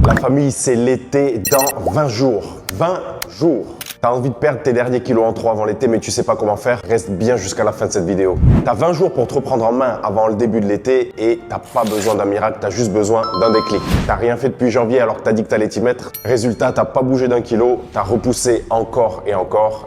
La famille, c'est l'été dans 20 jours. 20 jours. T'as envie de perdre tes derniers kilos en trop avant l'été, mais tu sais pas comment faire, reste bien jusqu'à la fin de cette vidéo. T'as 20 jours pour te reprendre en main avant le début de l'été et t'as pas besoin d'un miracle, t'as juste besoin d'un déclic. T'as rien fait depuis janvier alors que t'as dit que t'allais t'y mettre. Résultat, t'as pas bougé d'un kilo, t'as repoussé encore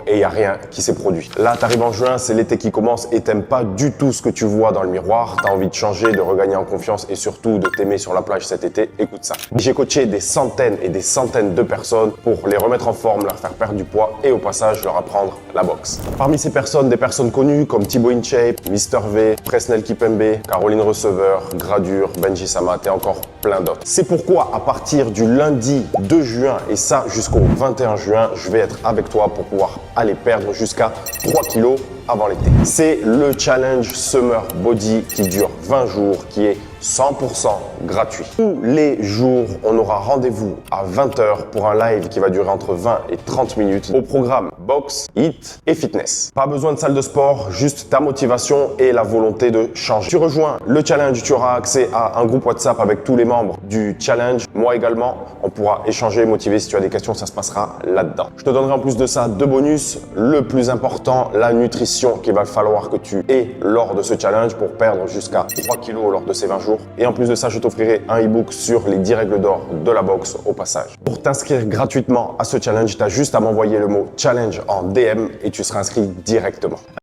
et y a rien qui s'est produit. Là, t'arrives en juin, c'est l'été qui commence et t'aimes pas du tout ce que tu vois dans le miroir. T'as envie de changer, de regagner en confiance et surtout de t'aimer sur la plage cet été. Écoute ça. J'ai coaché des centaines et des centaines de personnes pour les remettre en forme, leur faire perdre du poids et au passage leur apprendre la boxe. Parmi ces personnes, des personnes connues comme Thibaut InShape, Mister V, Presnel Kipembe, Caroline Receveur, Gradure, Benji Samat et encore plein d'autres. C'est pourquoi à partir du lundi 2 juin et ça jusqu'au 21 juin, je vais être avec toi pour pouvoir aller perdre jusqu'à 3 kilos avant l'été. C'est le challenge Summer Body qui dure 20 jours, qui est 100% gratuit. Tous les jours, on aura rendez-vous à 20 h pour un live qui va durer entre 20 et 30 minutes au programme boxe, hit et fitness. Pas besoin de salle de sport, juste ta motivation et la volonté de changer. Tu rejoins le challenge, tu auras accès à un groupe WhatsApp avec tous les membres du challenge. Moi également, on pourra échanger, motiver. Si tu as des questions, ça se passera là-dedans. Je te donnerai en plus de ça 2 bonus. Le plus important, la nutrition qu'il va falloir que tu aies lors de ce challenge pour perdre jusqu'à 3 kilos lors de ces 20 jours. Et en plus de ça, je t'offrirai un e-book sur les 10 règles d'or de la boxe au passage. Pour t'inscrire gratuitement à ce challenge, tu as juste à m'envoyer le mot challenge en DM et tu seras inscrit directement.